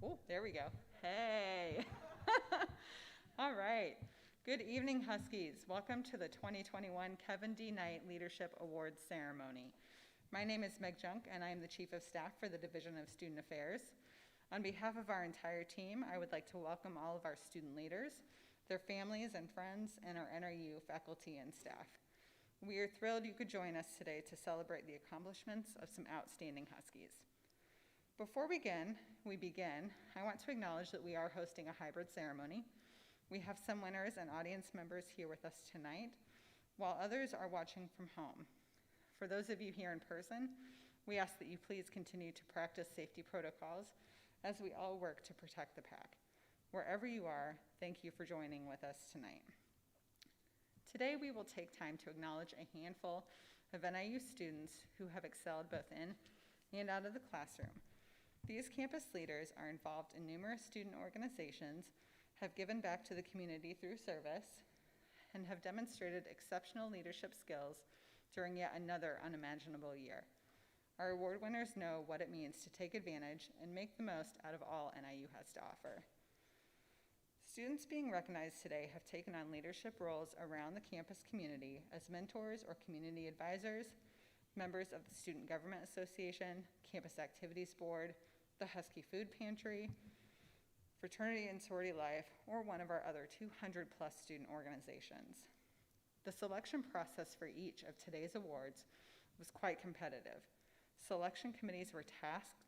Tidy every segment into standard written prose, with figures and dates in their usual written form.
Oh, there we go. Hey. All right. Good evening, Huskies. Welcome to the 2021 Kevin D. Knight Leadership Awards Ceremony. My name is Meg Junk, and I am the Chief of Staff for the Division of Student Affairs. On behalf of our entire team, I would like to welcome all of our student leaders, their families and friends, and our NRU faculty and staff. We are thrilled you could join us today to celebrate the accomplishments of some outstanding Huskies. Before we begin, I want to acknowledge that we are hosting a hybrid ceremony. We have some winners and audience members here with us tonight, while others are watching from home. For those of you here in person, we ask that you please continue to practice safety protocols as we all work to protect the pack. Wherever you are, thank you for joining with us tonight. Today we will take time to acknowledge a handful of NIU students who have excelled both in and out of the classroom. These campus leaders are involved in numerous student organizations, have given back to the community through service, and have demonstrated exceptional leadership skills during yet another unimaginable year. Our award winners know what it means to take advantage and make the most out of all NIU has to offer. Students being recognized today have taken on leadership roles around the campus community as mentors or community advisors, members of the Student Government Association, Campus Activities Board, the Husky Food Pantry, Fraternity and Sorority Life, or one of our other 200 plus student organizations. The selection process for each of today's awards was quite competitive. Selection committees were tasked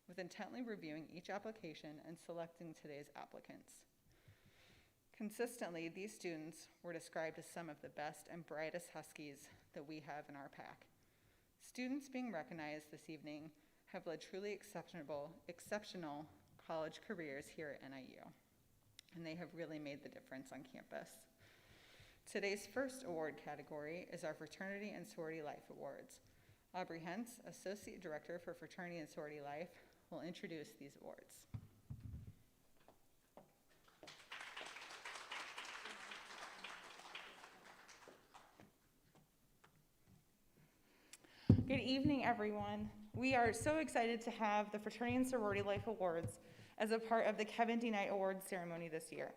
with intently reviewing each application and selecting today's applicants. Consistently, these students were described as some of the best and brightest Huskies that we have in our pack. Students being recognized this evening have led truly exceptional college careers here at NIU, and they have really made the difference on campus. Today's first award category is our Fraternity and Sorority Life Awards. Aubrey Hentz, Associate Director for Fraternity and Sorority Life, will introduce these awards. Good evening, everyone. We are so excited to have the Fraternity and Sorority Life Awards as a part of the Kevin D. Knight Awards ceremony this year.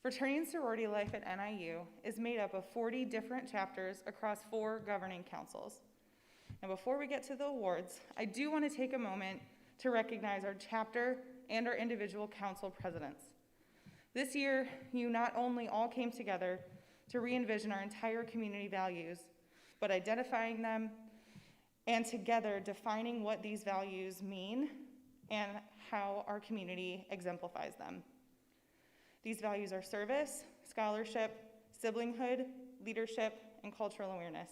Fraternity and Sorority Life at NIU is made up of 40 different chapters across 4 governing councils. Now, before we get to the awards, I do want to take a moment to recognize our chapter and our individual council presidents. This year, you not only all came together to re-envision our entire community values, but identifying them and together defining what these values mean and how our community exemplifies them. These values are service, scholarship, siblinghood, leadership, and cultural awareness.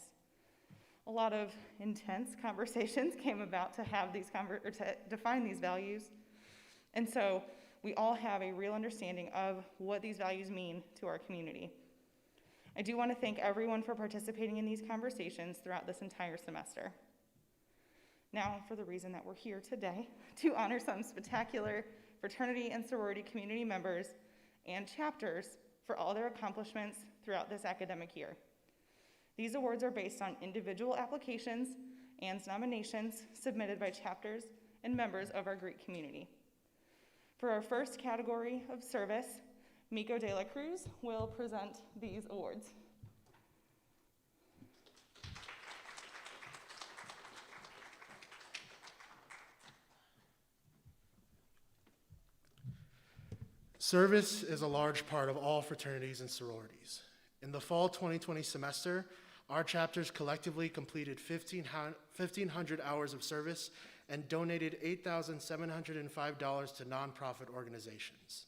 A lot of intense conversations came about to have these to define these values. And so we all have a real understanding of what these values mean to our community. I do want to thank everyone for participating in these conversations throughout this entire semester. Now, for the reason that we're here today, to honor some spectacular fraternity and sorority community members and chapters for all their accomplishments throughout this academic year. These awards are based on individual applications and nominations submitted by chapters and members of our Greek community. For our first category of service, Miko de la Cruz will present these awards. Service is a large part of all fraternities and sororities. In the fall 2020 semester, our chapters collectively completed 1,500 hours of service and donated $8,705 to nonprofit organizations.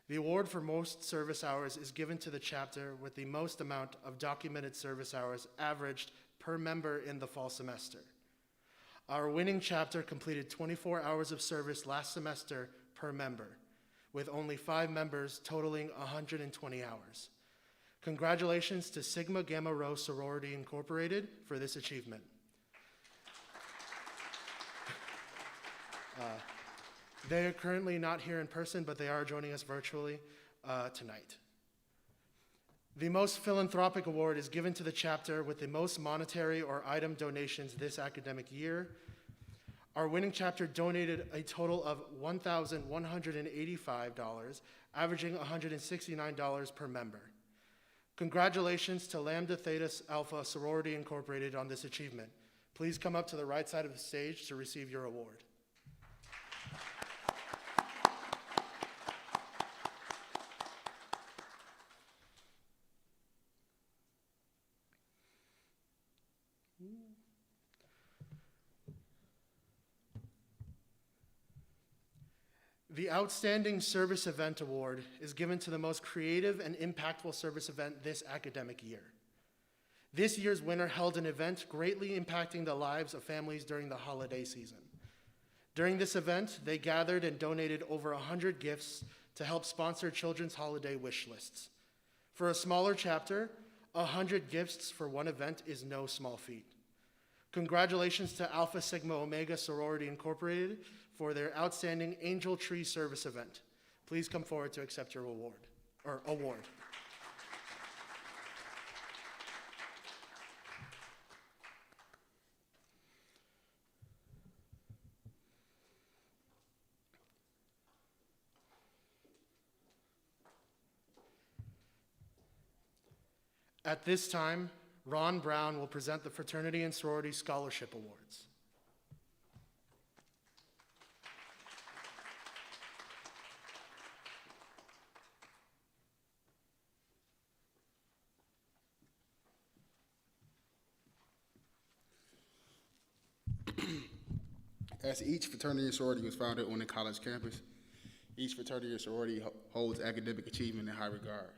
The award for most service hours is given to the chapter with the most amount of documented service hours averaged per member in the fall semester. Our winning chapter completed 24 hours of service last semester per member, with only 5 members totaling 120 hours. Congratulations to Sigma Gamma Rho Sorority Incorporated for this achievement. They are currently not here in person, but they are joining us virtually tonight. The most philanthropic award is given to the chapter with the most monetary or item donations this academic year. Our winning chapter donated a total of $1,185, averaging $169 per member. Congratulations to Lambda Theta Alpha Sorority Incorporated on this achievement. Please come up to the right side of the stage to receive your award. The Outstanding Service Event Award is given to the most creative and impactful service event this academic year. This year's winner held an event greatly impacting the lives of families during the holiday season. During this event, they gathered and donated over 100 gifts to help sponsor children's holiday wish lists. For a smaller chapter, 100 gifts for one event is no small feat. Congratulations to Alpha Sigma Omega Sorority Incorporated for their outstanding Angel Tree Service event. Please come forward to accept your award. At this time, Ron Brown will present the Fraternity and Sorority Scholarship Awards. As each fraternity and sorority was founded on the college campus, each fraternity and sorority holds academic achievement in high regard.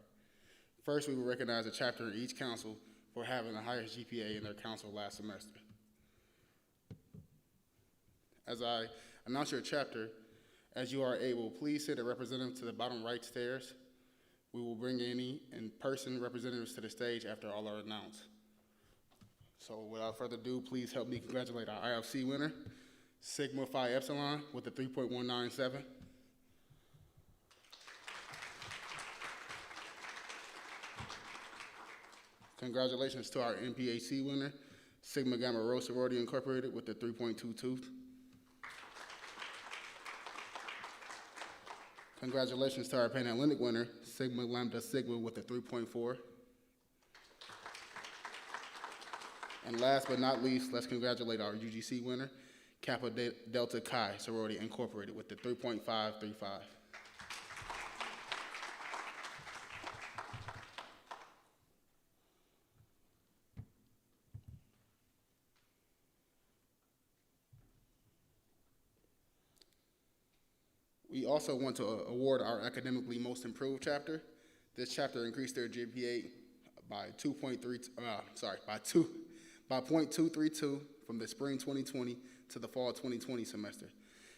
First, we will recognize a chapter in each council for having the highest GPA in their council last semester. As I announce your chapter, as you are able, please send a representative to the bottom right stairs. We will bring any in-person representatives to the stage after all are announced. So without further ado, please help me congratulate our IFC winner, Sigma Phi Epsilon with a 3.197. Congratulations to our NPAC winner, Sigma Gamma Rho Sorority Incorporated with a 3.22. Congratulations to our Pan-Atlantic winner, Sigma Lambda Sigma with a 3.4. And last but not least, let's congratulate our UGC winner, Kappa Delta Chi Sorority Incorporated with the 3.535. We also want to award our academically most improved chapter. This chapter increased their GPA by 0.232 from the spring 2020 to the fall 2020 semester.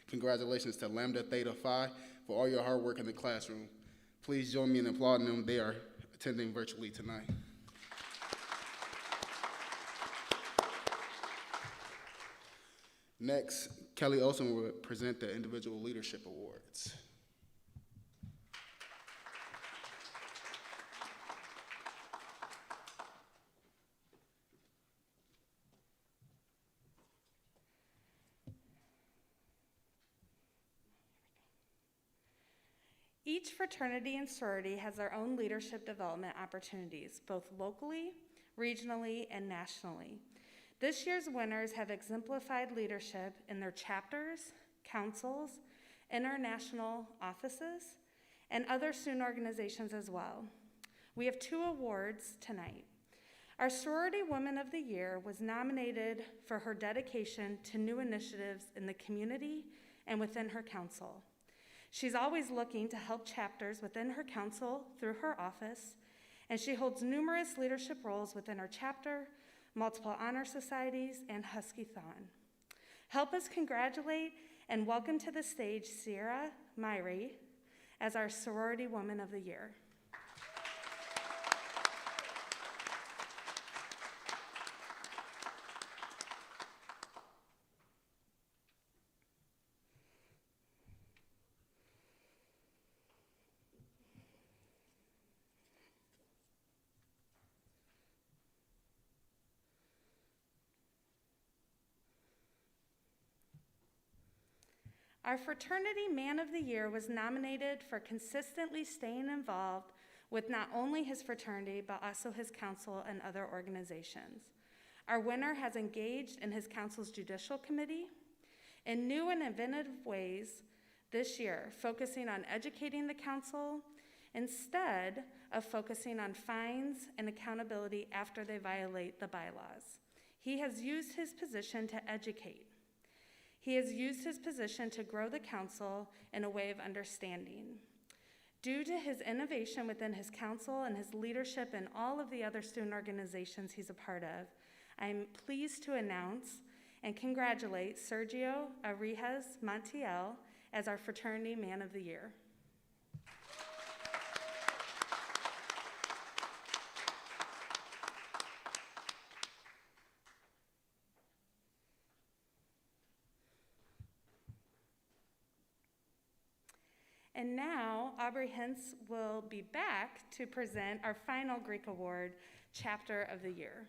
Congratulations to Lambda Theta Phi for all your hard work in the classroom. Please join me in applauding them. They are attending virtually tonight. Next, Kelly Olson will present the Individual Leadership Awards. Each fraternity and sorority has their own leadership development opportunities, both locally, regionally, and nationally. This year's winners have exemplified leadership in their chapters, councils, international offices, and other student organizations as well. We have 2 awards tonight. Our Sorority Woman of the Year was nominated for her dedication to new initiatives in the community and within her council. She's always looking to help chapters within her council through her office, and she holds numerous leadership roles within her chapter, multiple honor societies, and Husky-thon. Help us congratulate and welcome to the stage Sierra Myrie as our Sorority Woman of the Year. Our Fraternity Man of the Year was nominated for consistently staying involved with not only his fraternity, but also his council and other organizations. Our winner has engaged in his council's judicial committee in new and inventive ways this year, focusing on educating the council instead of focusing on fines and accountability after they violate the bylaws. He has used his position to educate. He has used his position to grow the council in a way of understanding. Due to his innovation within his council and his leadership in all of the other student organizations he's a part of, I'm pleased to announce and congratulate Sergio Arijas Montiel as our Fraternity Man of the Year. And now, Aubrey Hintz will be back to present our final Greek Award, Chapter of the Year.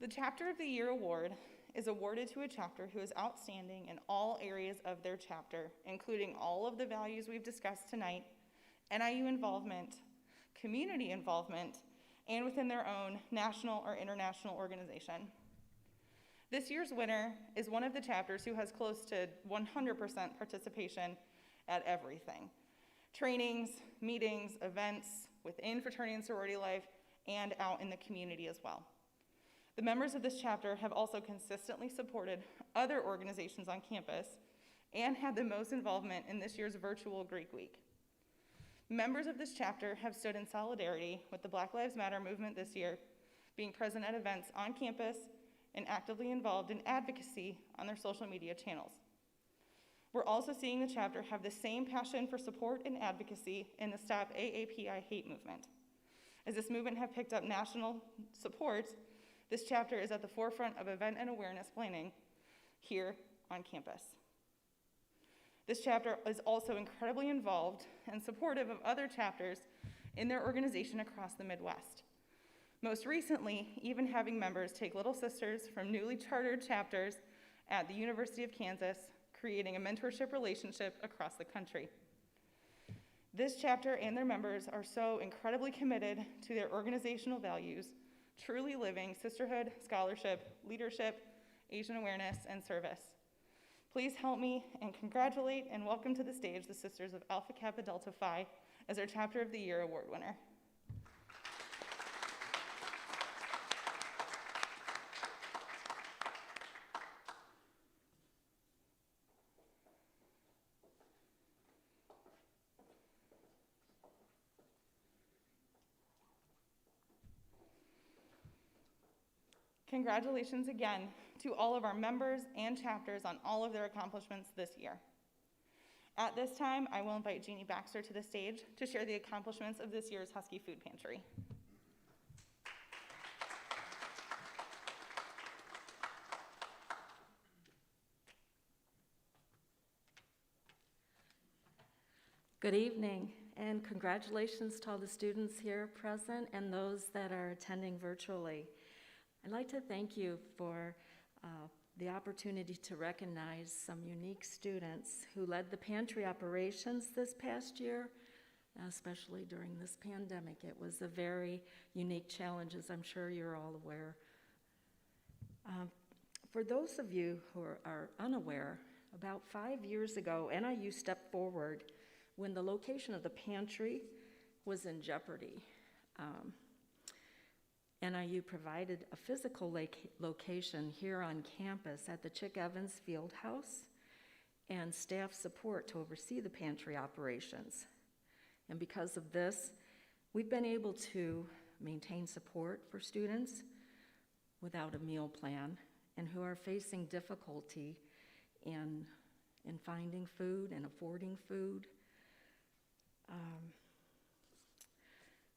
The Chapter of the Year award is awarded to a chapter who is outstanding in all areas of their chapter, including all of the values we've discussed tonight, NIU involvement, community involvement, and within their own national or international organization. This year's winner is one of the chapters who has close to 100% participation at everything. Trainings, meetings, events within fraternity and sorority life, and out in the community as well. The members of this chapter have also consistently supported other organizations on campus and had the most involvement in this year's virtual Greek Week. Members of this chapter have stood in solidarity with the Black Lives Matter movement this year, being present at events on campus and actively involved in advocacy on their social media channels. We're also seeing the chapter have the same passion for support and advocacy in the Stop AAPI hate movement. As this movement have picked up national support, this chapter is at the forefront of event and awareness planning here on campus. This chapter is also incredibly involved and supportive of other chapters in their organization across the Midwest. Most recently, even having members take Little Sisters from newly chartered chapters at the University of Kansas, creating a mentorship relationship across the country. This chapter and their members are so incredibly committed to their organizational values, truly living sisterhood, scholarship, leadership, Asian awareness, and service. Please help me and congratulate and welcome to the stage the Sisters of Alpha Kappa Delta Phi as our Chapter of the Year award winner. Congratulations again to all of our members and chapters on all of their accomplishments this year. At this time, I will invite Jeannie Baxter to the stage to share the accomplishments of this year's Husky Food Pantry. Good evening, and congratulations to all the students here present and those that are attending virtually. I'd like to thank you for the opportunity to recognize some unique students who led the pantry operations this past year, especially during this pandemic. It was a very unique challenge, as I'm sure you're all aware. For those of you who are unaware, about 5 years ago, NIU stepped forward when the location of the pantry was in jeopardy. NIU provided a physical location here on campus at the Chick Evans Field House and staff support to oversee the pantry operations. And because of this, we've been able to maintain support for students without a meal plan and who are facing difficulty in finding food and affording food.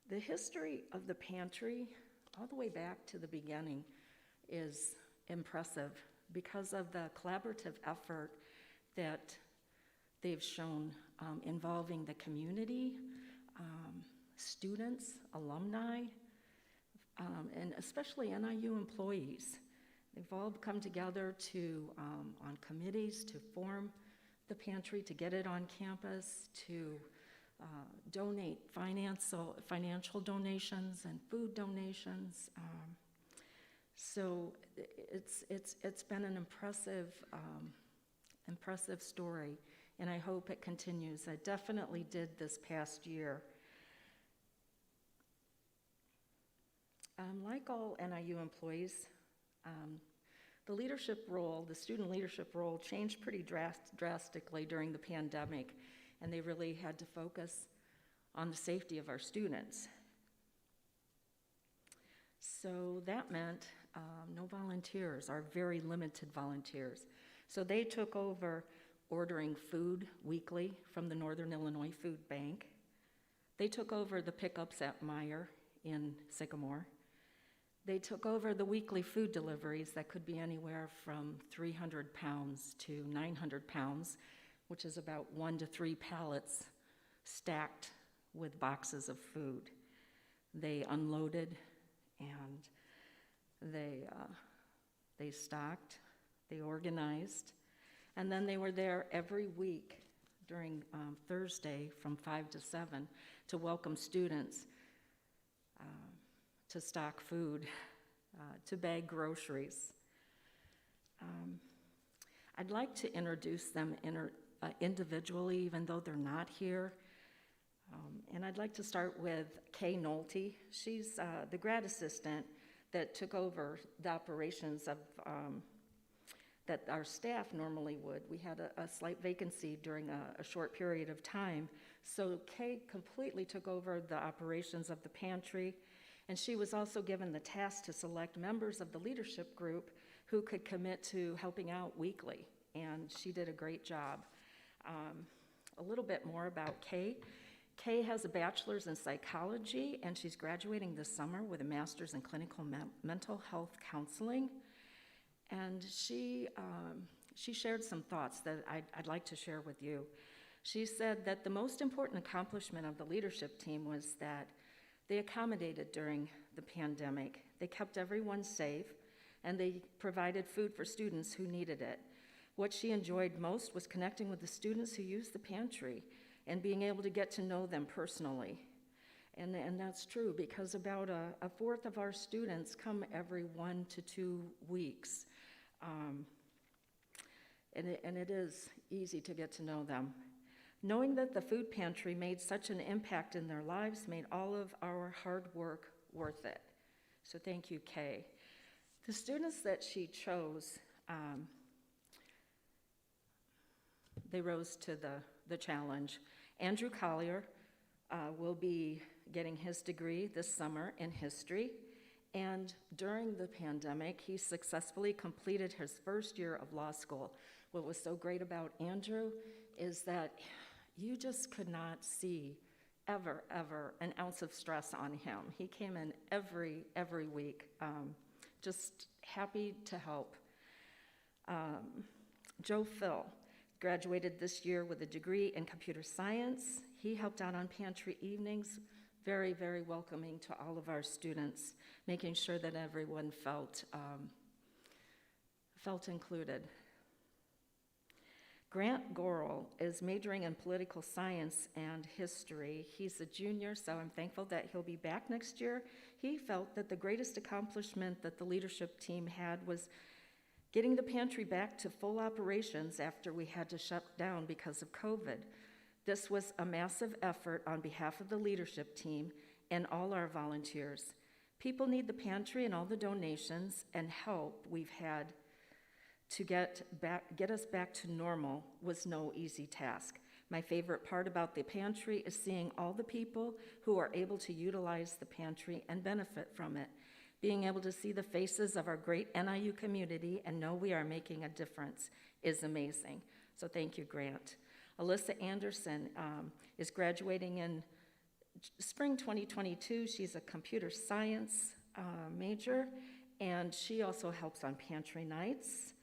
The history of the pantry, all the way back to the beginning, is impressive because of the collaborative effort that they've shown involving the community, students, alumni, and especially NIU employees. They've all come together on committees to form the pantry, to get it on campus, to donate financial donations and food donations. So it's been an impressive story, and I hope it continues. I definitely did this past year. Like all NIU employees, the student leadership role changed pretty drastically during the pandemic, and they really had to focus on the safety of our students. So that meant no volunteers, or very limited volunteers. So they took over ordering food weekly from the Northern Illinois Food Bank. They took over the pickups at Meyer in Sycamore. They took over the weekly food deliveries that could be anywhere from 300 pounds to 900 pounds, which is about 1 to 3 pallets stacked with boxes of food. They unloaded and they stocked, they organized, and then they were there every week during Thursday from 5 to 7 to welcome students, to stock food, to bag groceries. I'd like to introduce them individually, even though they're not here. And I'd like to start with Kay Nolte. She's the grad assistant that took over the operations of that our staff normally would. We had a slight vacancy during a short period of time. So Kay completely took over the operations of the pantry, and she was also given the task to select members of the leadership group who could commit to helping out weekly, and she did a great job. A little bit more about Kay. Kay has a bachelor's in psychology, and she's graduating this summer with a master's in clinical mental health counseling. And she shared some thoughts that I'd like to share with you. She said that the most important accomplishment of the leadership team was that they accommodated during the pandemic. They kept everyone safe, and they provided food for students who needed it. What she enjoyed most was connecting with the students who used the pantry and being able to get to know them personally. And that's true, because about a fourth of our students come every 1 to 2 weeks. And it is easy to get to know them. Knowing that the food pantry made such an impact in their lives made all of our hard work worth it. So thank you, Kay. The students that she chose, they rose to the challenge. Andrew Collier will be getting his degree this summer in history. And during the pandemic, he successfully completed his first year of law school. What was so great about Andrew is that you just could not see ever an ounce of stress on him. He came in every week, just happy to help. Joe Phil graduated this year with a degree in computer science. He helped out on pantry evenings, very, very welcoming to all of our students, making sure that everyone felt included. Grant Gorel is majoring in political science and history. He's a junior, so I'm thankful that he'll be back next year. He felt that the greatest accomplishment that the leadership team had was getting the pantry back to full operations after we had to shut down because of COVID. This was a massive effort on behalf of the leadership team and all our volunteers. People need the pantry, and all the donations and help we've had to get us back to normal was no easy task. My favorite part about the pantry is seeing all the people who are able to utilize the pantry and benefit from it. Being able to see the faces of our great NIU community and know we are making a difference is amazing. So thank you, Grant. Alyssa Anderson is graduating in spring 2022. She's a computer science major, and she also helps on pantry nights.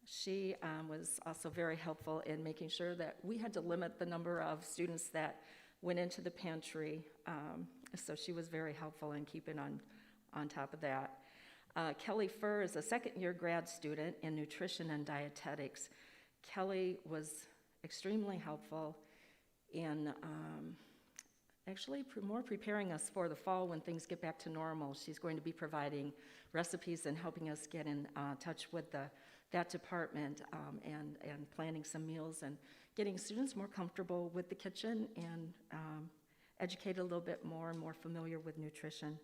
She was also very helpful in making sure that we had to limit the number of students that went into the pantry, so she was very helpful in keeping on top of that. Kelly Furr is a second-year grad student in nutrition and dietetics. Kelly was extremely helpful in actually more preparing us for the fall when things get back to normal. She's going to be providing recipes and helping us get in touch with that department and planning some meals and getting students more comfortable with the kitchen and educated a little bit more and more familiar with nutrition.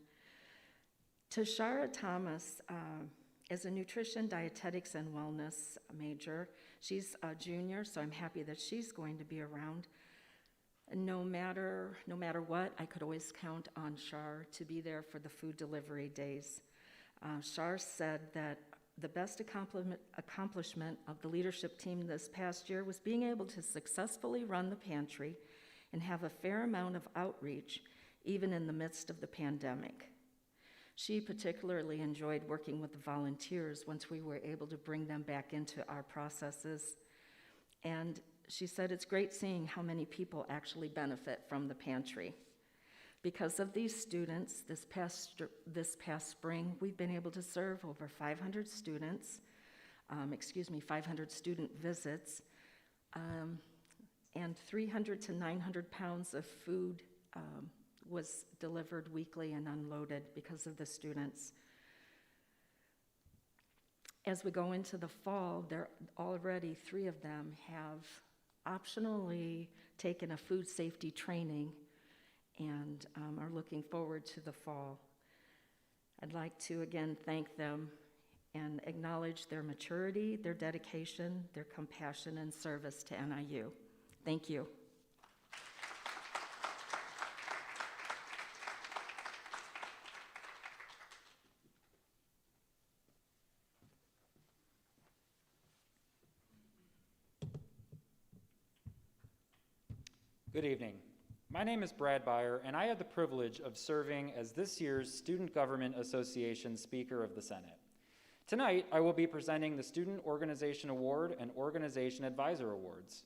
Tashara Thomas is a nutrition, dietetics, and wellness major. She's a junior, so I'm happy that she's going to be around. No matter what, I could always count on Shar to be there for the food delivery days. Shar said that the best accomplishment of the leadership team this past year was being able to successfully run the pantry and have a fair amount of outreach, even in the midst of the pandemic. She particularly enjoyed working with the volunteers once we were able to bring them back into our processes. And she said it's great seeing how many people actually benefit from the pantry. Because of these students, this past spring, we've been able to serve over 500 students, 500 student visits, and 300 to 900 pounds of food was delivered weekly and unloaded because of the students. As we go into the fall, already 3 of them have optionally taken a food safety training and are looking forward to the fall. I'd like to again thank them and acknowledge their maturity, their dedication, their compassion, and service to NIU. Thank you. Good evening. My name is Brad Byer, and I had the privilege of serving as this year's Student Government Association Speaker of the Senate. Tonight, I will be presenting the Student Organization Award and Organization Advisor Awards.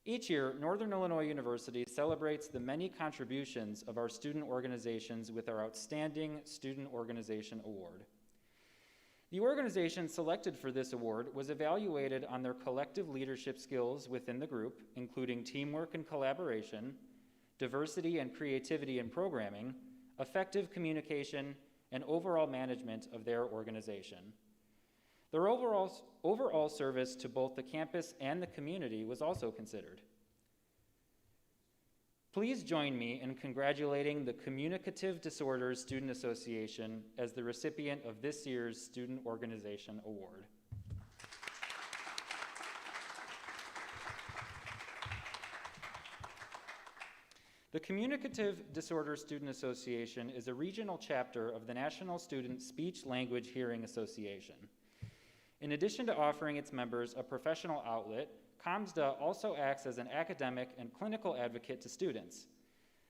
Each year, Northern Illinois University celebrates the many contributions of our student organizations with our Outstanding Student Organization Award. The organization selected for this award was evaluated on their collective leadership skills within the group, including teamwork and collaboration, diversity and creativity in programming, effective communication, and overall management of their organization. Their overall service to both the campus and the community was also considered. Please join me in congratulating the Communicative Disorders Student Association as the recipient of this year's Student Organization Award. The Communicative Disorders Student Association is a regional chapter of the National Student Speech Language Hearing Association. In addition to offering its members a professional outlet, COMSDA also acts as an academic and clinical advocate to students.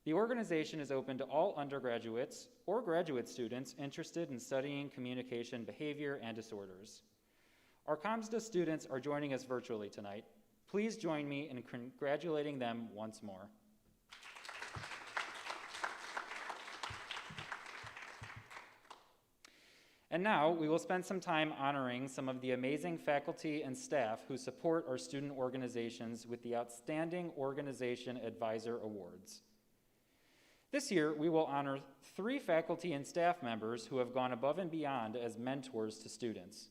The organization is open to all undergraduates or graduate students interested in studying communication behavior and disorders. Our COMSDA students are joining us virtually tonight. Please join me in congratulating them once more. And now, we will spend some time honoring some of the amazing faculty and staff who support our student organizations with the Outstanding Organization Advisor Awards. This year, we will honor 3 faculty and staff members who have gone above and beyond as mentors to students.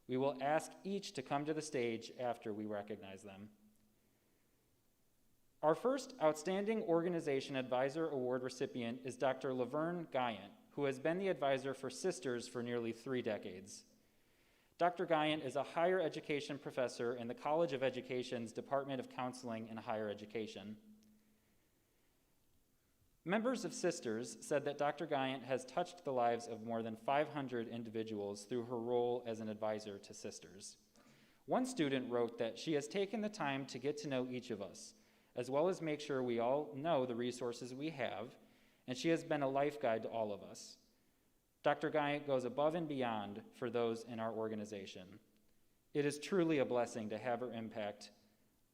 We will ask each to come to the stage after we recognize them. Our first Outstanding Organization Advisor Award recipient is Dr. Laverne Guyant, who has been the advisor for Sisters for nearly 3 decades. Dr. Guyant is a higher education professor in the College of Education's Department of Counseling and Higher Education. Members of Sisters said that Dr. Guyant has touched the lives of more than 500 individuals through her role as an advisor to Sisters. One student wrote that she has taken the time to get to know each of us, as well as make sure we all know the resources we have, and she has been a life guide to all of us. Dr. Guyant goes above and beyond for those in our organization. It is truly a blessing to have her impact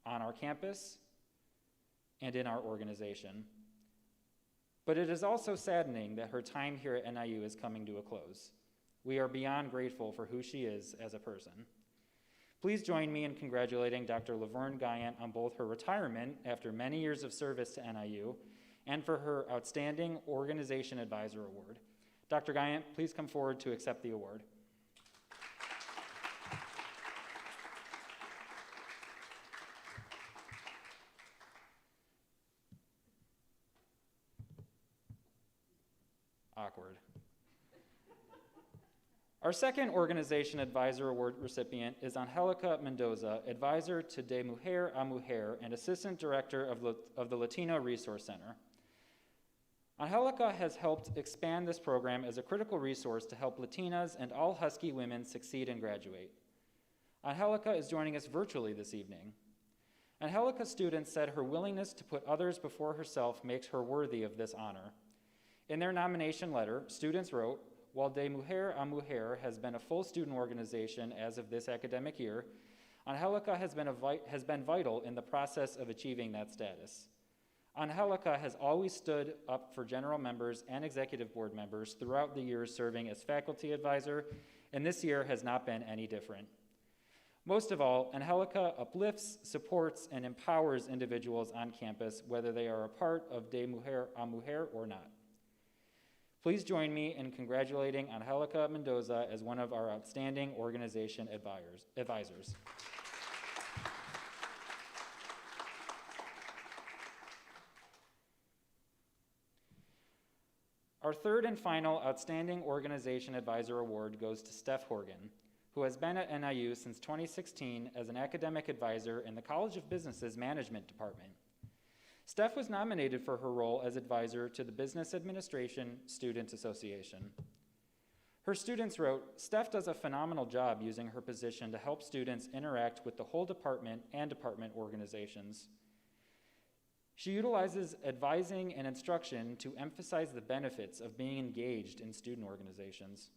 on our campus and in our organization. But it is also saddening that her time here at NIU is coming to a close. We are beyond grateful for who she is as a person. Please join me in congratulating Dr. Laverne Guyant on both her retirement after many years of service to NIU and for her Outstanding Organization Advisor Award. Dr. Guyant, please come forward to accept the award. Awkward. Our second Organization Advisor Award recipient is Angelica Mendoza, Advisor to De Mujer a Mujer and Assistant Director of the Latino Resource Center. Angelica has helped expand this program as a critical resource to help Latinas and all Husky women succeed and graduate. Angelica is joining us virtually this evening. Angelica's students said her willingness to put others before herself makes her worthy of this honor. In their nomination letter, students wrote, "While De Mujer a Mujer has been a full student organization as of this academic year, Angelica has been vital in the process of achieving that status. Angelica has always stood up for general members and executive board members throughout the years serving as faculty advisor, and this year has not been any different. Most of all, Angelica uplifts, supports, and empowers individuals on campus, whether they are a part of De Mujer a Mujer or not. Please join me in congratulating Angelica Mendoza as one of our outstanding organization advisors. Our third and final Outstanding Organization Advisor Award goes to Steph Horgan, who has been at NIU since 2016 as an academic advisor in the College of Business's Management Department. Steph was nominated for her role as advisor to the Business Administration Student Association. Her students wrote, "Steph does a phenomenal job using her position to help students interact with the whole department and department organizations. She utilizes advising and instruction to emphasize the benefits of being engaged in student organizations.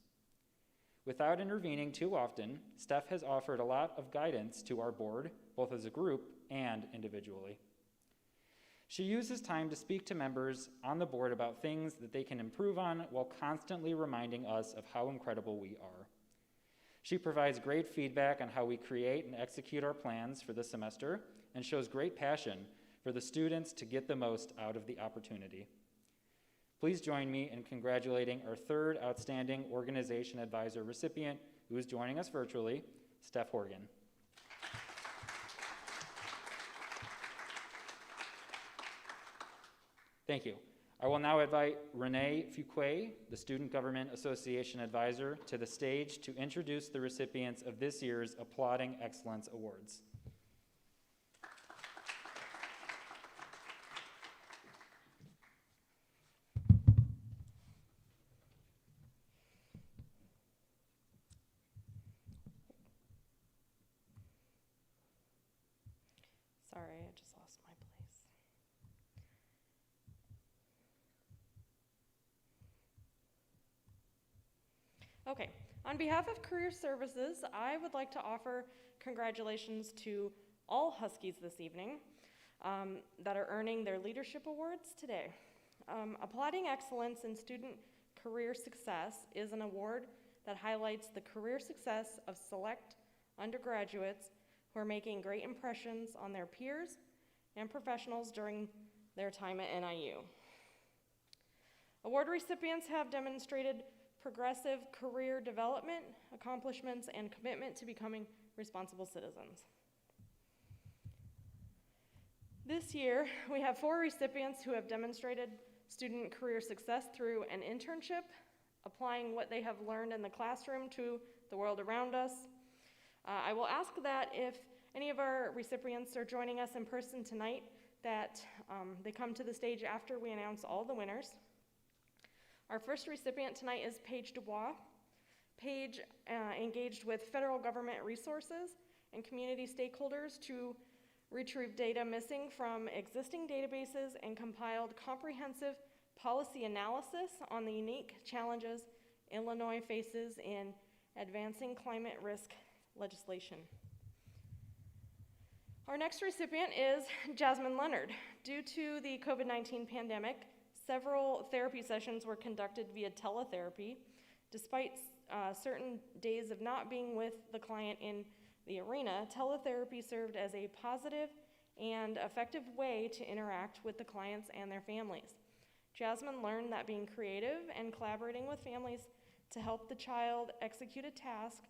Without intervening too often, Steph has offered a lot of guidance to our board, both as a group and individually. She uses time to speak to members on the board about things that they can improve on while constantly reminding us of how incredible we are. She provides great feedback on how we create and execute our plans for the semester and shows great passion for the students to get the most out of the opportunity. Please join me in congratulating our third Outstanding Organization Advisor recipient, who is joining us virtually, Steph Horgan. Thank you. I will now invite Renee Fuquay, the Student Government Association Advisor, to the stage to introduce the recipients of this year's Applauding Excellence Awards. Sorry, I just lost my place. Okay, on behalf of Career Services, I would like to offer congratulations to all Huskies this evening that are earning their leadership awards today. Applauding Excellence in Student Career Success is an award that highlights the career success of select undergraduates who are making great impressions on their peers and professionals during their time at NIU. Award recipients have demonstrated progressive career development, accomplishments, and commitment to becoming responsible citizens. This year, we have 4 recipients who have demonstrated student career success through an internship, applying what they have learned in the classroom to the world around us. I will ask that if any of our recipients are joining us in person tonight, that they come to the stage after we announce all the winners. Our first recipient tonight is Paige Dubois. Paige engaged with federal government resources and community stakeholders to retrieve data missing from existing databases and compiled comprehensive policy analysis on the unique challenges Illinois faces in advancing climate risk legislation. Our next recipient is Jasmine Leonard. Due to the COVID-19 pandemic, several therapy sessions were conducted via teletherapy. Despite certain days of not being with the client in the arena, teletherapy served as a positive and effective way to interact with the clients and their families. Jasmine learned that being creative and collaborating with families to help the child execute a task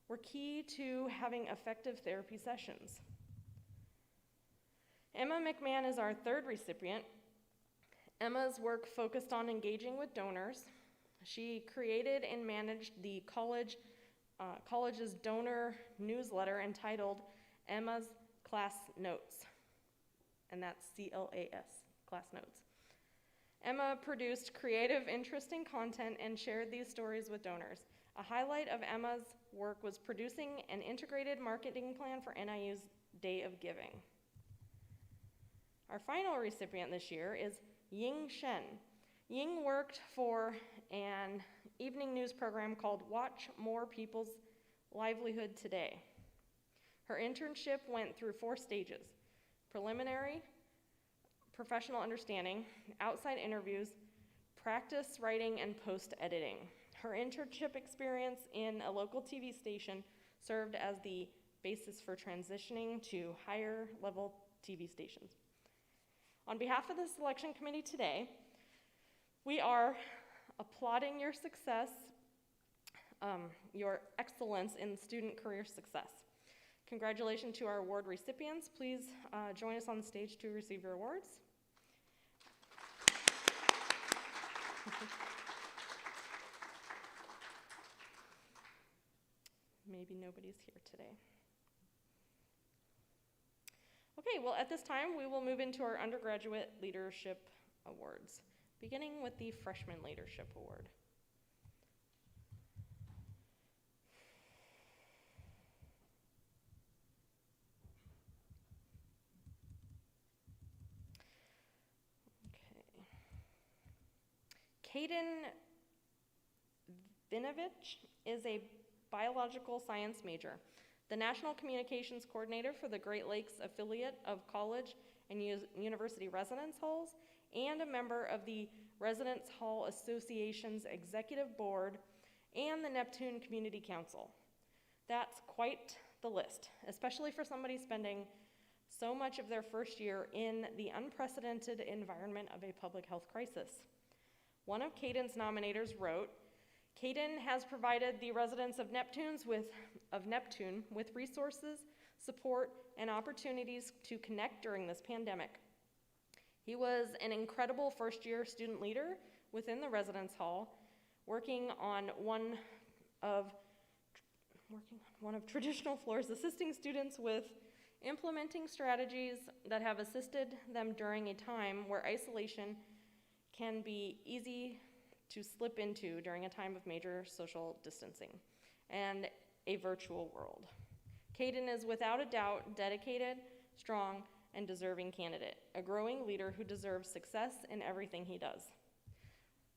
were key to having effective therapy sessions. Emma McMahon is our third recipient. Emma's work focused on engaging with donors. She created and managed the college's donor newsletter entitled Emma's Class Notes, and that's CLAS, Class Notes. Emma produced creative, interesting content and shared these stories with donors. A highlight of Emma's work was producing an integrated marketing plan for NIU's Day of Giving. Our final recipient this year is Ying Shen. Ying worked for an evening news program called Watch More People's Livelihood Today. Her internship went through 4 stages: preliminary, professional understanding, outside interviews, practice writing, and post-editing. Her internship experience in a local TV station served as the basis for transitioning to higher level TV stations. On behalf of the selection committee today, we are applauding your success, your excellence in student career success. Congratulations to our award recipients. Please join us on the stage to receive your awards. Maybe nobody's here today. Okay, well, at this time, we will move into our undergraduate leadership awards, beginning with the Freshman Leadership Award. Okay. Caden Vinovich is a biological science major, the National Communications Coordinator for the Great Lakes affiliate of college and university residence halls, and a member of the Residence Hall Association's Executive Board and the Neptune Community Council. That's quite the list, especially for somebody spending so much of their first year in the unprecedented environment of a public health crisis. One of Caden's nominators wrote, "Caden has provided the residents of Neptune with resources, support, and opportunities to connect during this pandemic. He was an incredible first-year student leader within the residence hall, working on one of traditional floors, assisting students with implementing strategies that have assisted them during a time where isolation can be easy to slip into during a time of major social distancing and a virtual world. Caden is without a doubt dedicated, strong, and deserving candidate, a growing leader who deserves success in everything he does."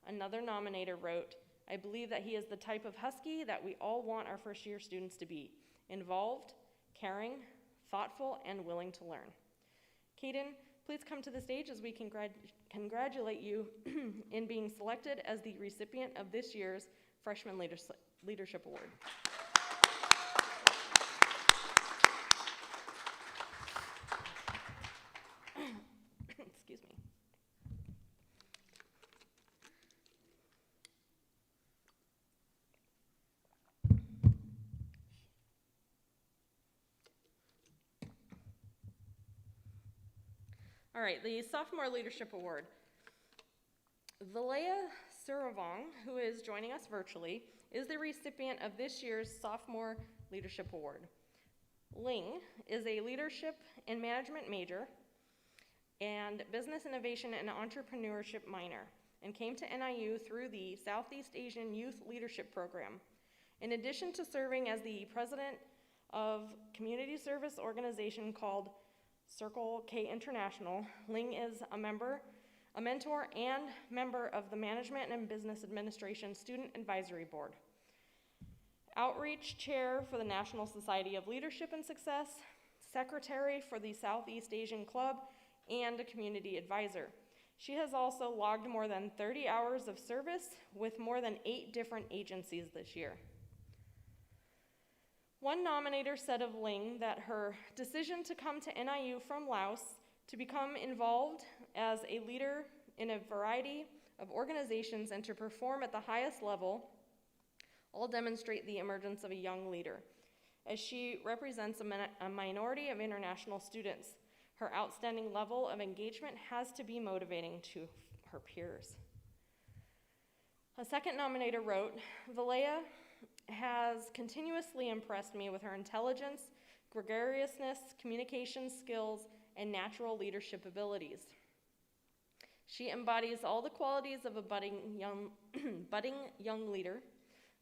Another nominator wrote, "I believe that he is the type of Husky that we all want our first-year students to be: involved, caring, thoughtful, and willing to learn." Caden, please come to the stage as we congratulate you in being selected as the recipient of this year's Freshman Leadership Award. Excuse me. All right, the Sophomore Leadership Award. Valea Suravong, who is joining us virtually, is the recipient of this year's Sophomore Leadership Award. Ling is a leadership and management major and business innovation and entrepreneurship minor, and came to NIU through the Southeast Asian Youth Leadership Program. In addition to serving as the president of community service organization called Circle K International, Ling is a mentor and member of the Management and Business Administration Student Advisory Board, outreach chair for the National Society of Leadership and Success, secretary for the Southeast Asian Club, and a community advisor. She has also logged more than 30 hours of service with more than 8 different agencies this year. One nominator said of Ling that her decision to come to NIU from Laos to become involved as a leader in a variety of organizations and to perform at the highest level all demonstrate the emergence of a young leader, as she represents a minority of international students. Her outstanding level of engagement has to be motivating to her peers. A second nominator wrote, Valea has continuously impressed me with her intelligence, gregariousness, communication skills, and natural leadership abilities. She embodies all the qualities of a budding young leader.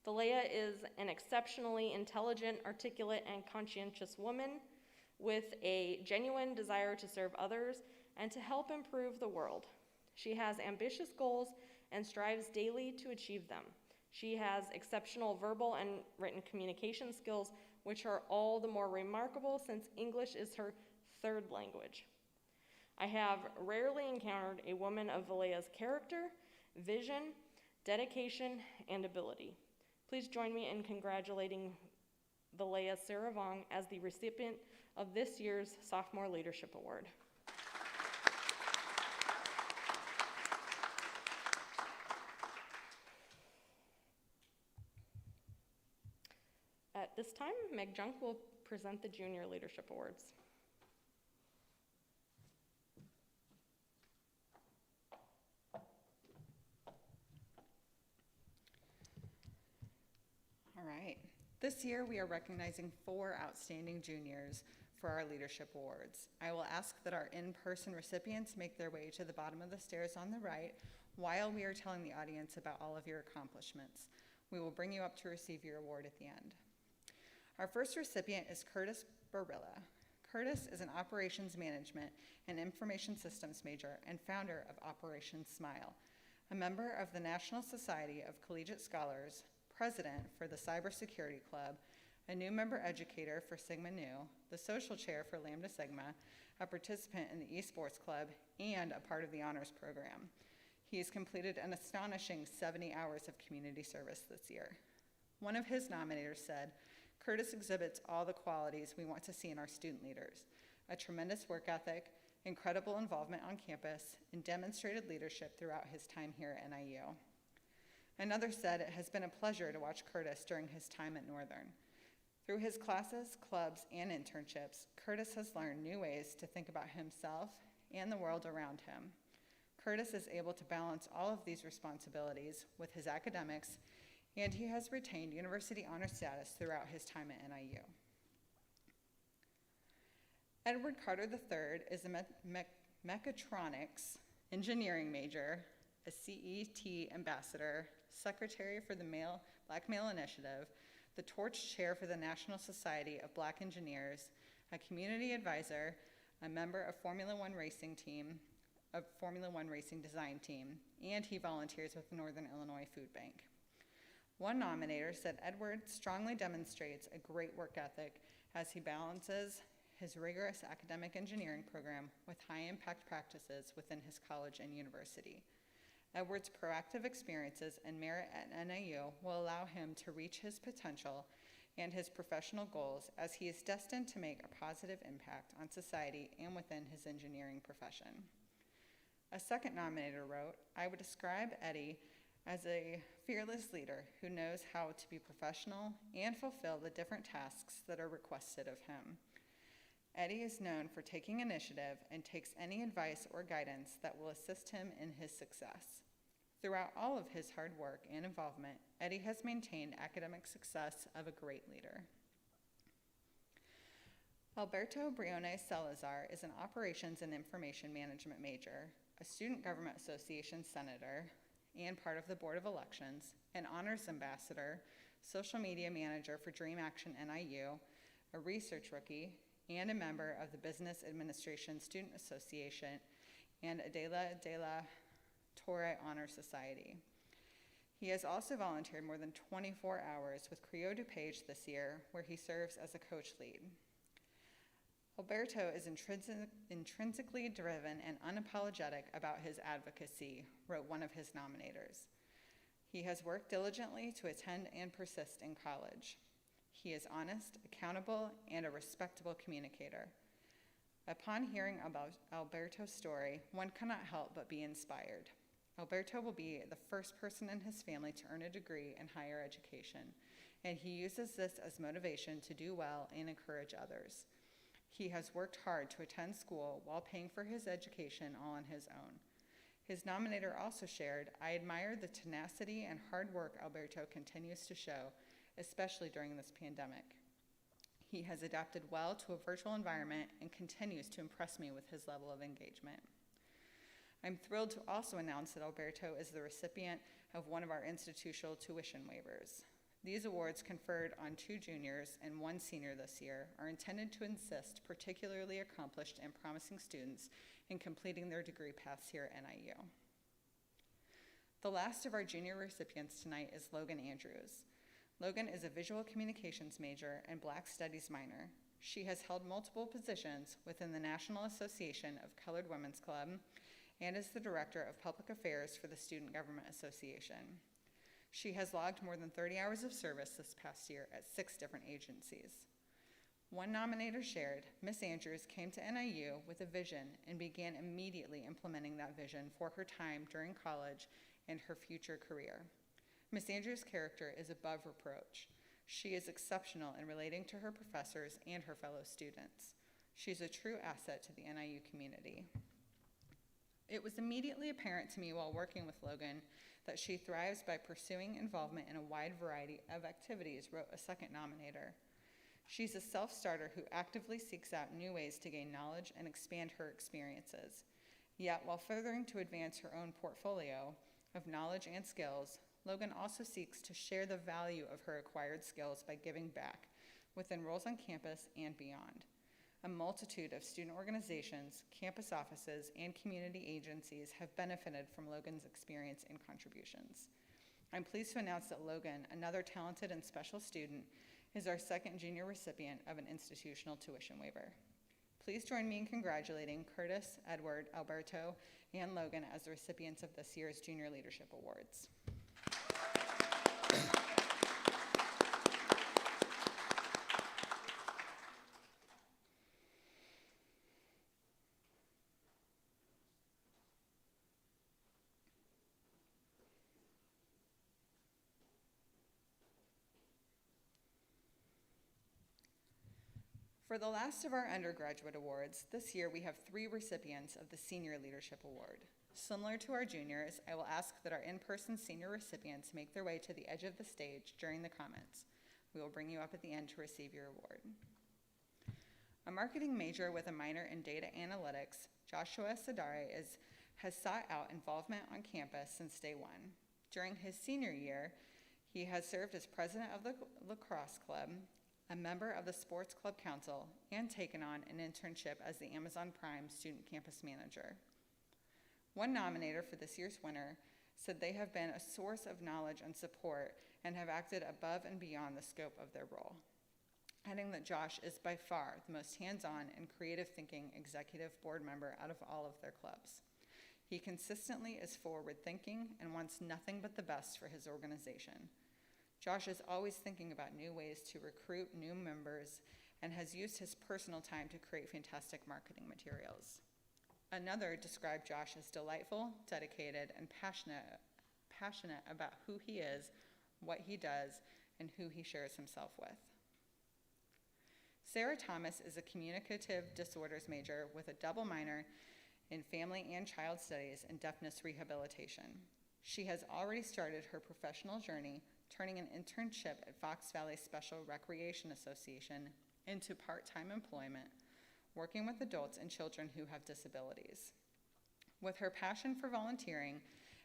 Valea is an exceptionally intelligent, articulate, and conscientious woman with a genuine desire to serve others and to help improve the world. She has ambitious goals and strives daily to achieve them. She has exceptional verbal and written communication skills, which are all the more remarkable since English is her third language. I have rarely encountered a woman of Valea's character, vision, dedication, and ability. Please join me in congratulating Valea Saravong as the recipient of this year's Sophomore Leadership Award. At this time, Meg Junk will present the Junior Leadership Awards. All right. This year, we are recognizing 4 outstanding juniors for our leadership awards. I will ask that our in-person recipients make their way to the bottom of the stairs on the right while we are telling the audience about all of your accomplishments. We will bring you up to receive your award at the end. Our first recipient is Curtis Barilla. Curtis is an operations management and information systems major and founder of Operation Smile, a member of the National Society of Collegiate Scholars, president for the Cybersecurity Club, a new member educator for Sigma Nu, the social chair for Lambda Sigma, a participant in the esports club, and a part of the honors program. He has completed an astonishing 70 hours of community service this year. One of his nominators said, Curtis exhibits all the qualities we want to see in our student leaders: a tremendous work ethic, incredible involvement on campus, and demonstrated leadership throughout his time here at NIU. Another said it has been a pleasure to watch Curtis during his time at Northern. Through his classes, clubs, and internships, Curtis has learned new ways to think about himself and the world around him. Curtis is able to balance all of these responsibilities with his academics, and he has retained university honor status throughout his time at NIU. Edward Carter III is a mechatronics engineering major, a CET ambassador, secretary for the Black Male Initiative, the Torch Chair for the National Society of Black Engineers, a community advisor, a member of Formula One racing design team, and he volunteers with the Northern Illinois Food Bank. One nominator said Edward strongly demonstrates a great work ethic as he balances his rigorous academic engineering program with high-impact practices within his college and university. Edward's proactive experiences and merit at NIU will allow him to reach his potential and his professional goals as he is destined to make a positive impact on society and within his engineering profession. A second nominator wrote, I would describe Eddie as a fearless leader who knows how to be professional and fulfill the different tasks that are requested of him. Eddie is known for taking initiative and takes any advice or guidance that will assist him in his success. Throughout all of his hard work and involvement, Eddie has maintained academic success of a great leader. Alberto Briones Salazar is an operations and information management major, a student government association senator, and part of the Board of Elections, an honors ambassador, social media manager for Dream Action NIU, a research rookie, and a member of the Business Administration Student Association and Adela de la Torre Honor Society. He has also volunteered more than 24 hours with Creo DuPage this year, where he serves as a coach lead. Alberto is intrinsically driven and unapologetic about his advocacy, wrote one of his nominators. He has worked diligently to attend and persist in college. He is honest, accountable, and a respectable communicator. Upon hearing about Alberto's story, one cannot help but be inspired. Alberto will be the first person in his family to earn a degree in higher education, and he uses this as motivation to do well and encourage others. He has worked hard to attend school while paying for his education all on his own. His nominator also shared, "I admire the tenacity and hard work Alberto continues to show, especially during this pandemic. He has adapted well to a virtual environment and continues to impress me with his level of engagement." I'm thrilled to also announce that Alberto is the recipient of one of our institutional tuition waivers. These awards, conferred on 2 juniors and 1 senior this year, are intended to assist particularly accomplished and promising students in completing their degree paths here at NIU. The last of our junior recipients tonight is Logan Andrews. Logan is a visual communications major and Black Studies minor. She has held multiple positions within the National Association of Colored Women's Club and is the Director of Public Affairs for the Student Government Association. She has logged more than 30 hours of service this past year at 6 different agencies. One nominator shared, "Miss Andrews came to NIU with a vision and began immediately implementing that vision for her time during college and her future career. Miss Andrews' character is above reproach. She is exceptional in relating to her professors and her fellow students. She's a true asset to the NIU community." It was immediately apparent to me while working with Logan that she thrives by pursuing involvement in a wide variety of activities, wrote a second nominator. She's a self-starter who actively seeks out new ways to gain knowledge and expand her experiences. Yet, while furthering to advance her own portfolio of knowledge and skills, Logan also seeks to share the value of her acquired skills by giving back within roles on campus and beyond. A multitude of student organizations, campus offices, and community agencies have benefited from Logan's experience and contributions. I'm pleased to announce that Logan, another talented and special student, is our second junior recipient of an institutional tuition waiver. Please join me in congratulating Curtis, Edward, Alberto, and Logan as the recipients of this year's Junior Leadership Awards. For the last of our undergraduate awards, this year we have 3 recipients of the Senior Leadership Award. Similar to our juniors, I will ask that our in-person senior recipients make their way to the edge of the stage during the comments. We will bring you up at the end to receive your award. A marketing major with a minor in data analytics, Joshua Sadare has sought out involvement on campus since day 1. During his senior year, he has served as president of the lacrosse club, a member of the Sports Club Council, and taken on an internship as the Amazon Prime Student Campus Manager. One nominator for this year's winner said they have been a source of knowledge and support and have acted above and beyond the scope of their role, adding that Josh is by far the most hands-on and creative thinking executive board member out of all of their clubs. He consistently is forward-thinking and wants nothing but the best for his organization. Josh is always thinking about new ways to recruit new members and has used his personal time to create fantastic marketing materials. Another described Josh as delightful, dedicated, and passionate about who he is, what he does, and who he shares himself with. Sarah Thomas is a communicative disorders major with a double minor in family and child studies and deafness rehabilitation. She has already started her professional journey, turning an internship at Fox Valley Special Recreation Association into part-time employment, working with adults and children who have disabilities. With her passion for volunteering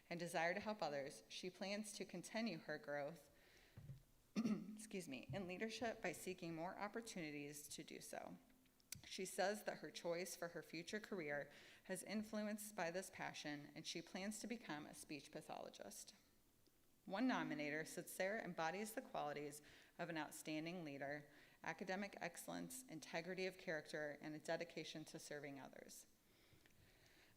and desire to help others, she plans to continue her growth in leadership by seeking more opportunities to do so. She says that her choice for her future career has influenced by this passion, and she plans to become a speech pathologist. One nominator said Sarah embodies the qualities of an outstanding leader academic excellence, integrity of character, and a dedication to serving others.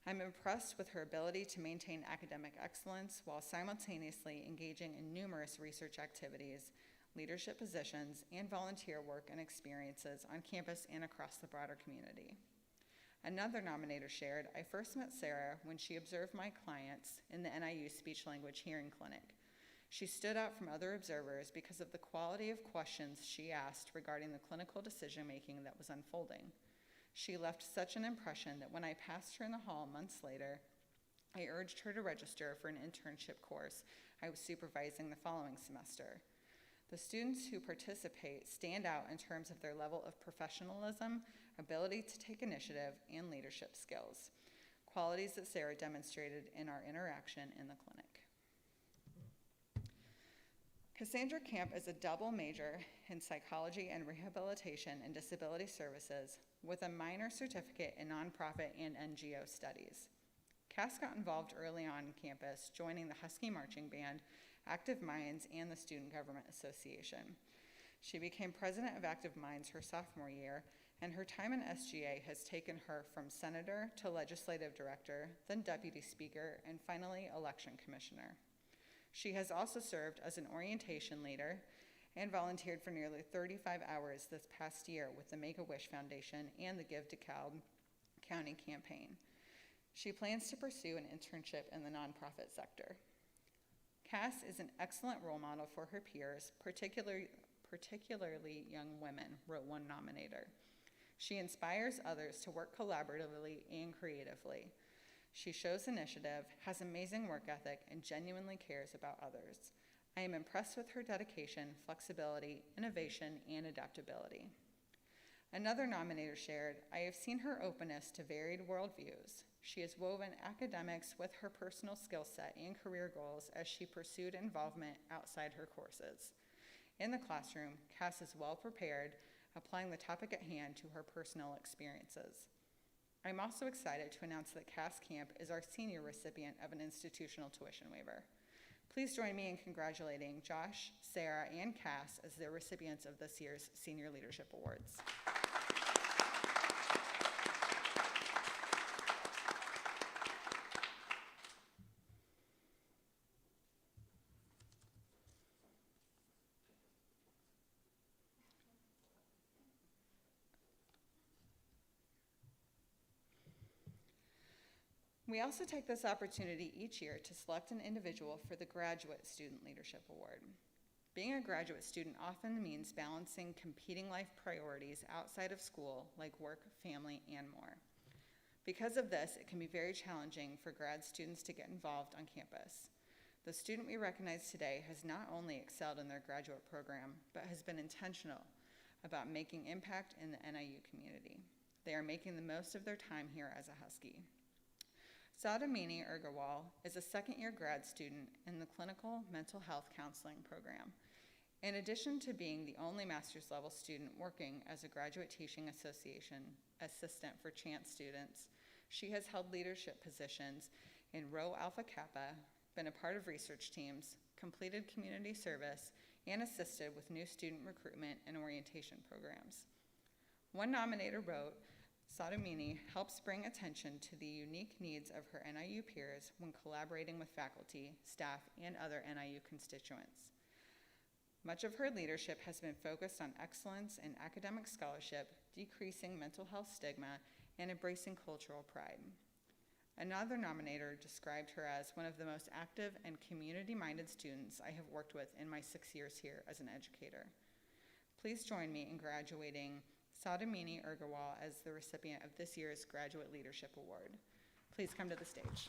I'm impressed with her ability to maintain academic excellence while simultaneously engaging in numerous research activities, leadership positions, and volunteer work and experiences on campus and across the broader community. Another nominator shared, I first met Sarah when she observed my clients in the NIU speech-language hearing clinic. She stood out from other observers because of the quality of questions she asked regarding the clinical decision-making that was unfolding. She left such an impression that when I passed her in the hall months later, I urged her to register for an internship course I was supervising the following semester. The students who participate stand out in terms of their level of professionalism, ability to take initiative, and leadership skills, qualities that Sarah demonstrated in our interaction in the clinic. Cassandra Camp is a double major in psychology and rehabilitation and disability services with a minor certificate in nonprofit and NGO studies. Cass got involved early on campus, joining the Husky Marching Band, Active Minds, and the Student Government Association. She became president of Active Minds her sophomore year, and her time in SGA has taken her from senator to legislative director, then deputy speaker, and finally election commissioner. She has also served as an orientation leader and volunteered for nearly 35 hours this past year with the Make-A-Wish Foundation and the Give to DeKalb County campaign. She plans to pursue an internship in the nonprofit sector. Cass is an excellent role model for her peers, particularly young women, wrote one nominator. She inspires others to work collaboratively and creatively. She shows initiative, has amazing work ethic, and genuinely cares about others. I am impressed with her dedication, flexibility, innovation, and adaptability. Another nominator shared, I have seen her openness to varied worldviews. She has woven academics with her personal skill set and career goals as she pursued involvement outside her courses. In the classroom, Cass is well prepared, applying the topic at hand to her personal experiences. I'm also excited to announce that Cass Camp is our senior recipient of an institutional tuition waiver. Please join me in congratulating Josh, Sarah, and Cass as the recipients of this year's Senior Leadership Awards. We also take this opportunity each year to select an individual for the Graduate Student Leadership Award. Being a graduate student often means balancing competing life priorities outside of school, like work, family, and more. Because of this, it can be very challenging for grad students to get involved on campus. The student we recognize today has not only excelled in their graduate program, but has been intentional about making impact in the NIU community. They are making the most of their time here as a Husky. Sadamini Urgawal is a second-year grad student in the Clinical Mental Health Counseling program. In addition to being the only master's level student working as a Graduate Teaching Association assistant for Chance students, she has held leadership positions in Rho Alpha Kappa, been a part of research teams, completed community service, and assisted with new student recruitment and orientation programs. One nominator wrote, Sadamini helps bring attention to the unique needs of her NIU peers when collaborating with faculty, staff, and other NIU constituents. Much of her leadership has been focused on excellence in academic scholarship, decreasing mental health stigma, and embracing cultural pride. Another nominator described her as one of the most active and community-minded students I have worked with in my 6 years here as an educator. Please join me in graduating Sadamini Urgawal as the recipient of this year's Graduate Leadership Award. Please come to the stage.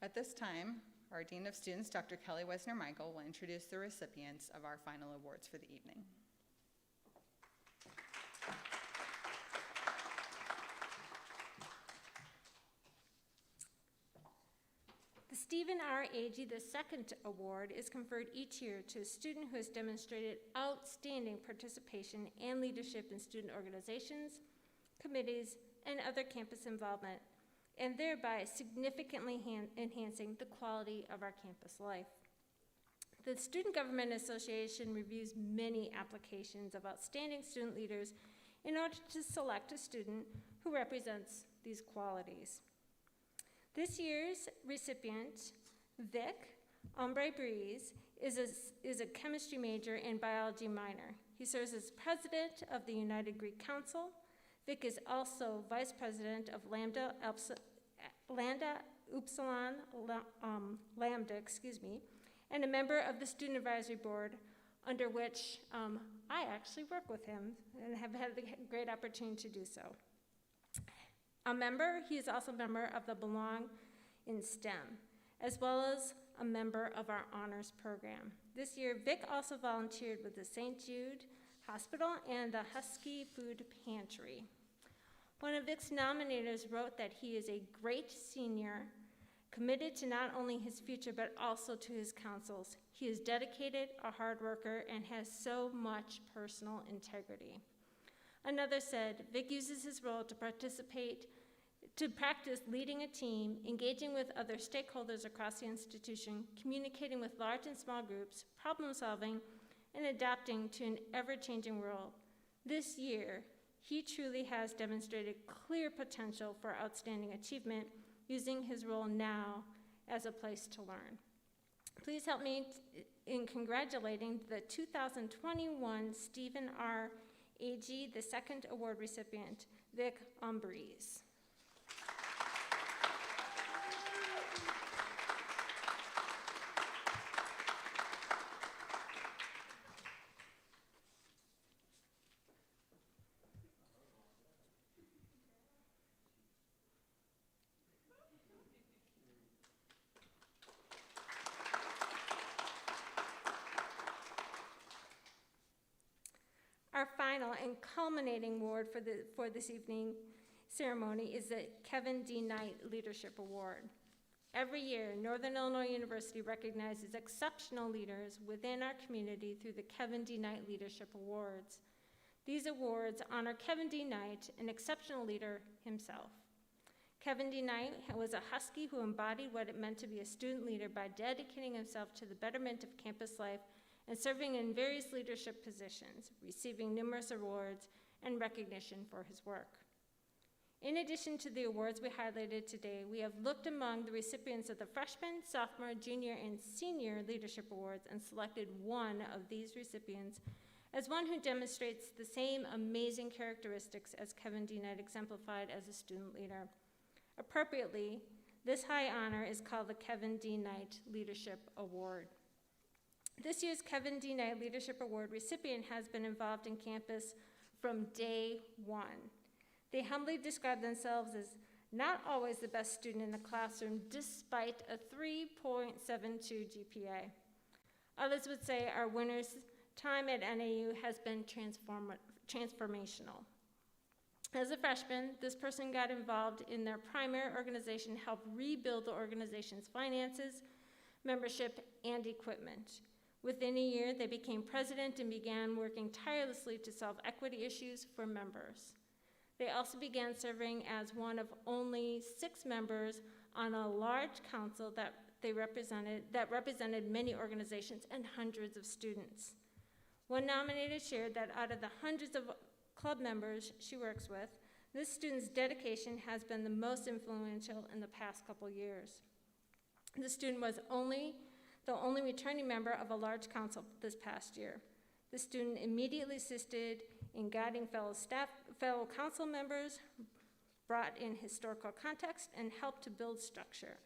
At this time, our Dean of Students, Dr. Kelly Wesner-Michael, will introduce the recipients of our final awards for the evening. The Stephen R. Agee II Award is conferred each year to a student who has demonstrated outstanding participation and leadership in student organizations, committees, and other campus involvement, and thereby significantly enhancing the quality of our campus life. The Student Government Association reviews many applications of outstanding student leaders in order to select a student who represents these qualities. This year's recipient, Vic Breeze, is a chemistry major and biology minor. He serves as president of the United Greek Council. Vic is also vice president of Lambda Upsilon Lambda, and a member of the student advisory board, under which I actually work with him and have had the great opportunity to do so. He is also a member of the Belong in STEM, as well as a member of our honors program. This year, Vic also volunteered with the St. Jude Hospital and the Husky Food Pantry. One of Vic's nominators wrote that he is a great senior, committed to not only his future but also to his councils. He is dedicated, a hard worker, and has so much personal integrity. Another said, Vic uses his role to practice leading a team, engaging with other stakeholders across the institution, communicating with large and small groups, problem solving, and adapting to an ever-changing world. This year, he truly has demonstrated clear potential for outstanding achievement, using his role now as a place to learn. Please help me in congratulating the 2021 Stephen R. Agee II Award recipient, Vic Breeze. Our final and culminating award for this evening ceremony is the Kevin D. Knight Leadership Award. Every year, Northern Illinois University recognizes exceptional leaders within our community through the Kevin D. Knight Leadership Awards. These awards honor Kevin D. Knight, an exceptional leader himself. Kevin D. Knight was a Husky who embodied what it meant to be a student leader by dedicating himself to the betterment of campus life and serving in various leadership positions, receiving numerous awards and recognition for his work. In addition to the awards we highlighted today, we have looked among the recipients of the freshman, sophomore, junior, and senior leadership awards and selected one of these recipients as one who demonstrates the same amazing characteristics as Kevin D. Knight exemplified as a student leader. Appropriately, this high honor is called the Kevin D. Knight Leadership Award. This year's Kevin D. Knight Leadership Award recipient has been involved in campus from day one. They humbly describe themselves as not always the best student in the classroom, despite a 3.72 GPA. Others would say our winner's time at NAU has been transformational. As a freshman, this person got involved in their primary organization, helped rebuild the organization's finances, membership, and equipment. Within a year, they became president and began working tirelessly to solve equity issues for members. They also began serving as one of only 6 members on a large council that represented many organizations and hundreds of students. One nominator shared that out of the hundreds of club members she works with, this student's dedication has been the most influential in the past couple years. The student was the only returning member of a large council this past year. The student immediately assisted in guiding fellow council members, brought in historical context, and helped to build structure.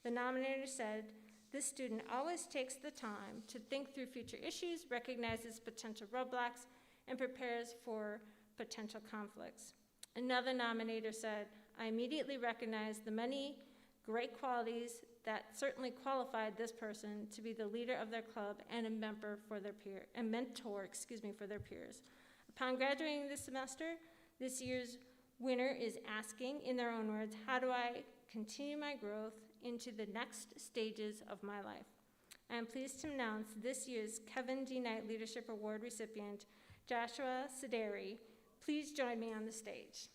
The nominator said, "This student always takes the time to think through future issues, recognizes potential roadblocks, and prepares for potential conflicts." Another nominator said, "I immediately recognized the many great qualities that certainly qualified this person to be the leader of their club and a mentor for their peers. Upon graduating this semester, this year's winner is asking, in their own words, how do I continue my growth into the next stages of my life. I am pleased to announce this year's Kevin D. Knight Leadership Award recipient, Joshua Sideri. Please join me on the stage.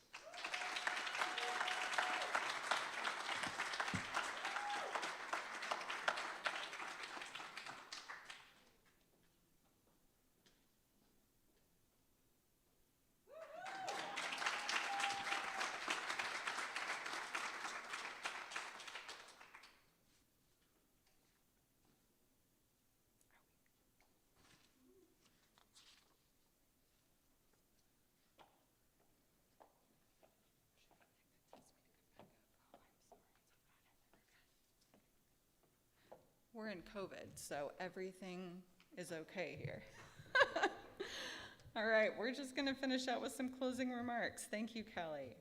We're in COVID, so everything is okay here. All right, we're just going to finish out with some closing remarks. Thank you, Kelly.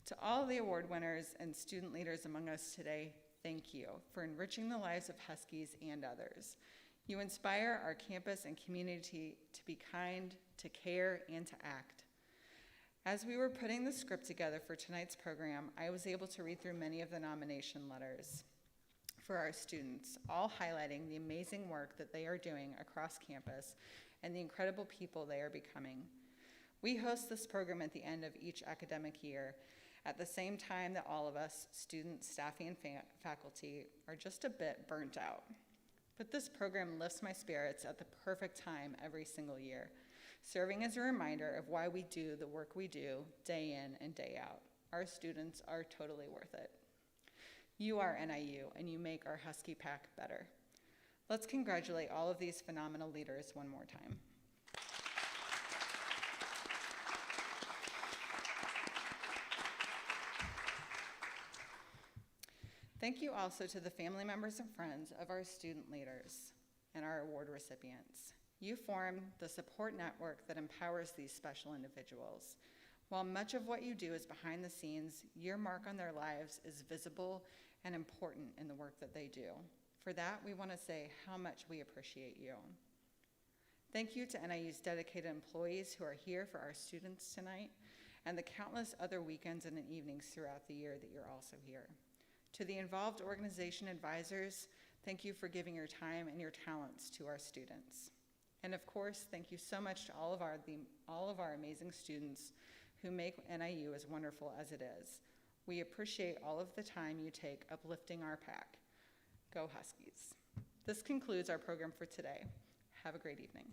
To all the award winners and student leaders among us today, thank you for enriching the lives of Huskies and others. You inspire our campus and community to be kind, to care, and to act. As we were putting the script together for tonight's program, I was able to read through many of the nomination letters for our students, all highlighting the amazing work that they are doing across campus and the incredible people they are becoming. We host this program at the end of each academic year, at the same time that all of us, students, staff, and faculty, are just a bit burnt out. But this program lifts my spirits at the perfect time every single year, serving as a reminder of why we do the work we do day in and day out. Our students are totally worth it. You are NIU, and you make our Husky Pack better. Let's congratulate all of these phenomenal leaders one more time. Thank you also to the family members and friends of our student leaders and our award recipients. You form the support network that empowers these special individuals. While much of what you do is behind the scenes, your mark on their lives is visible and important in the work that they do. For that, we want to say how much we appreciate you. Thank you to NIU's dedicated employees who are here for our students tonight, and the countless other weekends and evenings throughout the year that you're also here. To the involved organization advisors, thank you for giving your time and your talents to our students. And of course, thank you so much to all of our amazing students who make NIU as wonderful as it is. We appreciate all of the time you take uplifting our pack. Go Huskies. This concludes our program for today. Have a great evening.